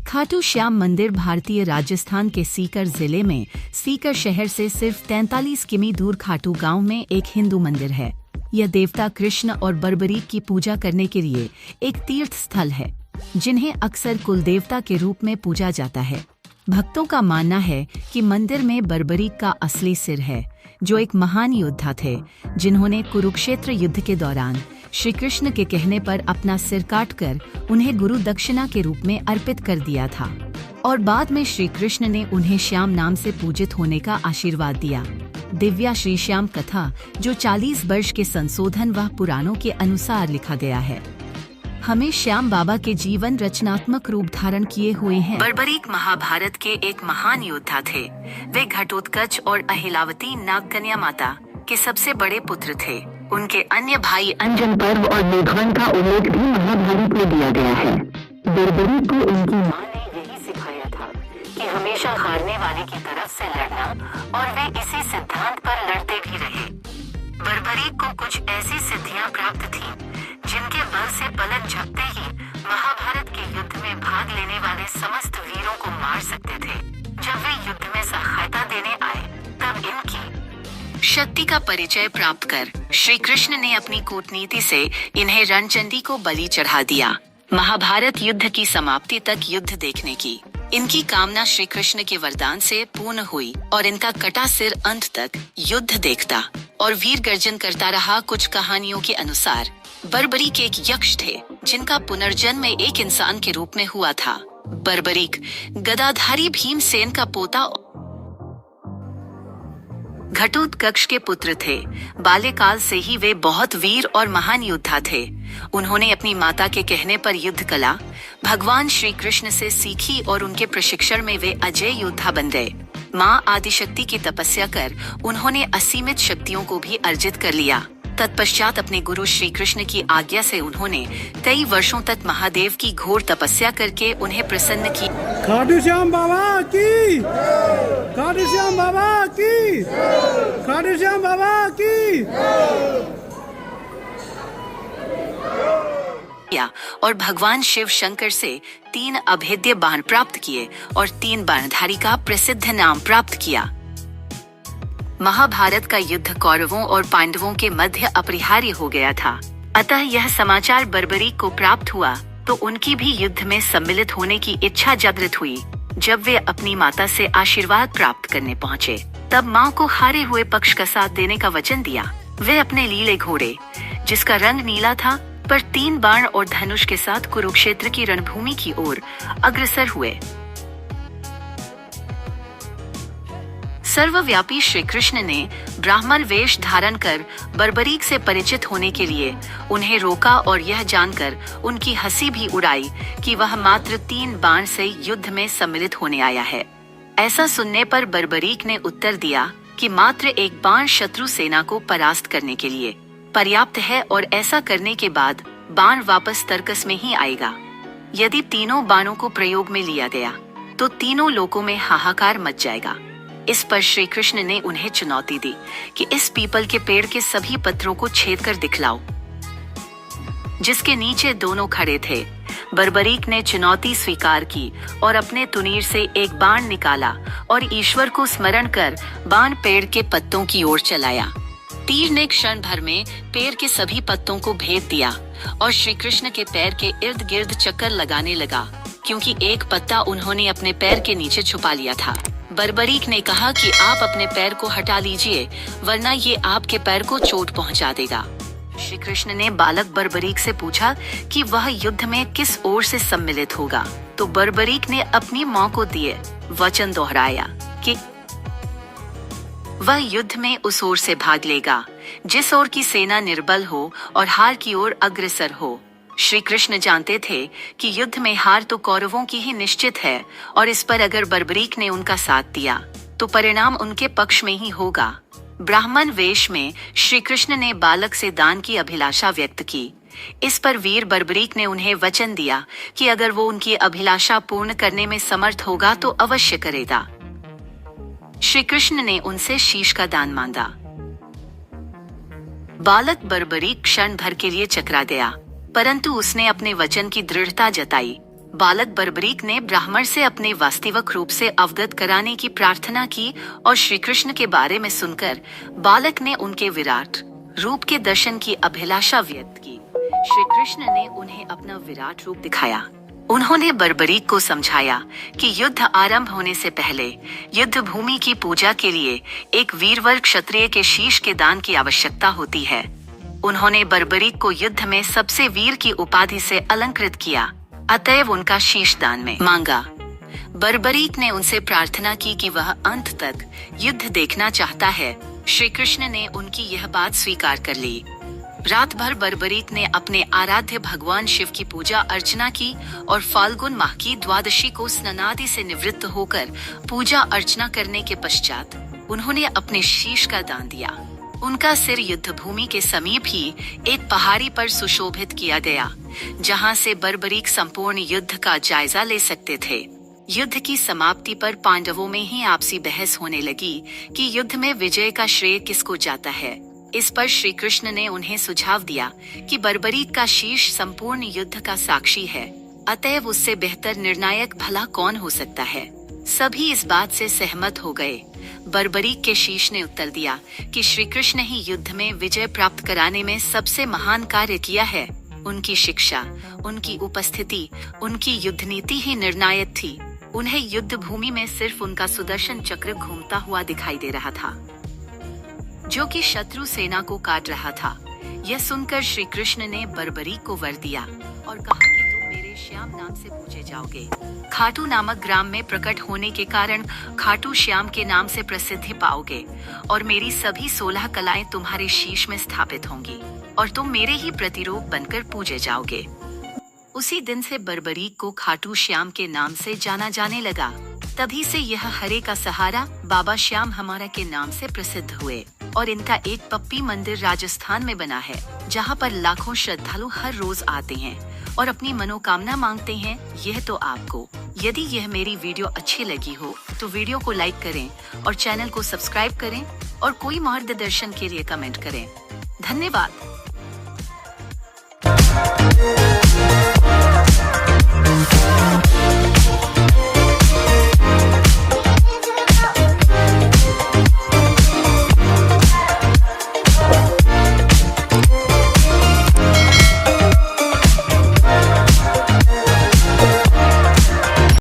खाटू श्याम मंदिर भारतीय राजस्थान के सीकर जिले में सीकर शहर से सिर्फ 43 किमी दूर खाटू गांव में एक हिंदू मंदिर है। यह देवता कृष्ण और बर्बरीक की पूजा करने के लिए एक तीर्थ स्थल है, जिन्हें अक्सर कुल देवता के रूप में पूजा जाता है। भक्तों का मानना है कि मंदिर में बर्बरीक का असली सिर है, जो एक महान योद्धा थे, जिन्होंने कुरुक्षेत्र युद्ध के दौरान श्री कृष्ण के कहने पर अपना सिर काटकर उन्हें गुरु दक्षिणा के रूप में अर्पित कर दिया था और बाद में श्री कृष्ण ने उन्हें श्याम नाम से पूजित होने का आशीर्वाद दिया। दिव्या श्री श्याम कथा, जो 40 वर्ष के संशोधन व पुराणों के अनुसार लिखा गया है, हमें श्याम बाबा के जीवन रचनात्मक रूप धारण किए हुए हैं। बर्बरीक महाभारत के एक महान योद्धा थे। वे घटोत्कच और अहिलावती नागकन्या माता के सबसे बड़े पुत्र थे। उनके अन्य भाई अंजन पर्व और मेघवन का उल्लेख भी महाभारत में दिया गया है। बर्बरीक को उनकी मां ने यही सिखाया था कि हमेशा हारने वाले की तरफ से लड़ना, और वे इसी सिद्धांत पर लड़ते भी रहे। बर्बरीक को कुछ ऐसी सिद्धियां प्राप्त थीं, जिनके बल से पलक झपकते ही महाभारत के युद्ध में भाग लेने वाले समस्त वीरों को मार सकते थे। जब वे युद्ध में सहायता देने आए, तब इनकी शक्ति का परिचय प्राप्त कर श्री कृष्ण ने अपनी कूटनीति से इन्हें रणचंडी को बलि चढ़ा दिया। महाभारत युद्ध की समाप्ति तक युद्ध देखने की इनकी कामना श्री कृष्ण के वरदान से पूर्ण हुई और इनका कटा सिर अंत तक युद्ध देखता और वीर गर्जन करता रहा। कुछ कहानियों के अनुसार बर्बरीक एक यक्ष थे, जिनका पुनर्जन्म एक इंसान के रूप में हुआ था। बर्बरीक गदाधारी भीमसेन का पोता घटोत्कच के पुत्र थे। बाल्यकाल से ही वे बहुत वीर और महान योद्धा थे। उन्होंने अपनी माता के कहने पर युद्ध कला भगवान श्री कृष्ण से सीखी और उनके प्रशिक्षण में वे अजय योद्धा बन गए। माँ आदिशक्ति की तपस्या कर उन्होंने असीमित शक्तियों को भी अर्जित कर लिया। तत्पश्चात अपने गुरु श्री कृष्ण की आज्ञा से उन्होंने कई वर्षों तक महादेव की घोर तपस्या करके उन्हें प्रसन्न की। खाटू श्याम बाबा की, खाटू श्याम बाबा की, खाटू श्याम बाबा की। और भगवान शिव शंकर से 3 अभेद्य बाण प्राप्त किए और 3 बाणधारी का प्रसिद्ध नाम प्राप्त किया। महाभारत का युद्ध कौरवों और पांडवों के मध्य अपरिहार्य हो गया था। अतः यह समाचार बर्बरीक को प्राप्त हुआ तो उनकी भी युद्ध में सम्मिलित होने की इच्छा जागृत हुई। जब वे अपनी माता से आशीर्वाद प्राप्त करने पहुँचे, तब माँ को हारे हुए पक्ष का साथ देने का वचन दिया। वे अपने लीले घोड़े, जिसका रंग नीला था, पर 3 बाण और धनुष के साथ कुरुक्षेत्र की रणभूमि की ओर अग्रसर हुए। सर्वव्यापी श्री कृष्ण ने ब्राह्मण वेश धारण कर बर्बरीक से परिचित होने के लिए उन्हें रोका और यह जानकर उनकी हंसी भी उड़ाई कि वह मात्र 3 बाण से युद्ध में सम्मिलित होने आया है। ऐसा सुनने पर बर्बरीक ने उत्तर दिया कि मात्र 1 बाण शत्रु सेना को परास्त करने के लिए पर्याप्त है और ऐसा करने के बाद बाण वापस तर्कस में ही आएगा। यदि तीनों बाणों को प्रयोग में लिया गया तो तीनों लोकों में हाहाकार मच जाएगा। इस पर श्री कृष्ण ने उन्हें चुनौती दी कि इस पीपल के पेड़ के सभी पत्रों को छेद कर दिखलाओ, जिसके नीचे दोनों खड़े थे। बर्बरीक ने चुनौती स्वीकार की और अपने तुनीर से एक बाण निकाला और ईश्वर को स्मरण कर बाण पेड़ के पत्तों की ओर चलाया। तीर ने क्षण भर में पेड़ के सभी पत्तों को भेद दिया और श्री कृष्ण के पैर के इर्द गिर्द चक्कर लगाने लगा, क्योंकि एक पत्ता उन्होंने अपने पैर के नीचे छुपा लिया था। बर्बरीक ने कहा कि आप अपने पैर को हटा लीजिए, वरना ये आपके पैर को चोट पहुंचा देगा। श्री कृष्ण ने बालक बर्बरीक से पूछा कि वह युद्ध में किस ओर से सम्मिलित होगा, तो बर्बरीक ने अपनी मां को दिए वचन दोहराया कि वह युद्ध में उस ओर से भाग लेगा जिस ओर की सेना निर्बल हो और हार की ओर अग्रसर हो। श्री कृष्ण जानते थे कि युद्ध में हार तो कौरवों की ही निश्चित है और इस पर अगर बर्बरीक ने उनका साथ दिया तो परिणाम उनके पक्ष में ही होगा। ब्राह्मण वेश में श्री कृष्ण ने बालक से दान की अभिलाषा व्यक्त की। इस पर वीर बर्बरीक ने उन्हें वचन दिया कि अगर वो उनकी अभिलाषा पूर्ण करने में समर्थ होगा तो अवश्य करेगा। श्री कृष्ण ने उनसे शीश का दान मांगा। बालक बर्बरीक क्षण भर के लिए चकरा गया, परंतु उसने अपने वचन की दृढ़ता जताई। बालक बर्बरीक ने ब्राह्मण से अपने वास्तविक रूप से अवगत कराने की प्रार्थना की और श्री कृष्ण के बारे में सुनकर बालक ने उनके विराट रूप के दर्शन की अभिलाषा व्यक्त की। श्री कृष्ण ने उन्हें अपना विराट रूप दिखाया। उन्होंने बर्बरीक को समझाया कि युद्ध आरंभ होने से पहले युद्ध भूमि की पूजा के लिए एक वीरवर क्षत्रिय के शीश के दान की आवश्यकता होती है। उन्होंने बर्बरीक को युद्ध में सबसे वीर की उपाधि से अलंकृत किया, अतएव उनका शीश दान में मांगा। बर्बरीक ने उनसे प्रार्थना की कि वह अंत तक युद्ध देखना चाहता है। श्री कृष्ण ने उनकी यह बात स्वीकार कर ली। रात भर बर्बरीक ने अपने आराध्य भगवान शिव की पूजा अर्चना की और फाल्गुन माह की द्वादशी को स्नानादि से निवृत्त होकर पूजा अर्चना करने के पश्चात उन्होंने अपने शीश का दान दिया। उनका सिर युद्ध भूमि के समीप ही एक पहाड़ी पर सुशोभित किया गया, जहां से बर्बरीक संपूर्ण युद्ध का जायजा ले सकते थे। युद्ध की समाप्ति पर पांडवों में ही आपसी बहस होने लगी कि युद्ध में विजय का श्रेय किसको जाता है। इस पर श्री कृष्ण ने उन्हें सुझाव दिया कि बर्बरीक का शीश संपूर्ण युद्ध का साक्षी है, अतएव उससे बेहतर निर्णायक भला कौन हो सकता है। सभी इस बात से सहमत हो गए। बर्बरीक के शीश ने उत्तर दिया कि श्री कृष्ण ही युद्ध में विजय प्राप्त कराने में सबसे महान कार्य किया है। उनकी शिक्षा, उनकी उपस्थिति, उनकी युद्ध नीति ही निर्णायक थी। उन्हें युद्ध भूमि में सिर्फ उनका सुदर्शन चक्र घूमता हुआ दिखाई दे रहा था, जो कि शत्रु सेना को काट रहा था। यह सुनकर श्री कृष्ण ने बर्बरीक को वर दिया और कहा कि तुम मेरे श्याम नाम से पूजे जाओगे। खाटू नामक ग्राम में प्रकट होने के कारण खाटू श्याम के नाम से प्रसिद्धि पाओगे और मेरी सभी 16 कलाएं तुम्हारे शीश में स्थापित होंगी और तुम मेरे ही प्रतिरूप बनकर पूजे जाओगे। उसी दिन से बर्बरीक को खाटू श्याम के नाम से जाना जाने लगा। तभी से यह हरे का सहारा बाबा श्याम हमारा के नाम से प्रसिद्ध हुए और इनका एक पप्पी मंदिर राजस्थान में बना है, जहां पर लाखों श्रद्धालु हर रोज आते हैं और अपनी मनोकामना मांगते हैं। यह तो आपको, यदि यह मेरी वीडियो अच्छी लगी हो तो वीडियो को लाइक करें और चैनल को सब्सक्राइब करें और कोई मार्गदर्शन के लिए कमेंट करें। धन्यवाद।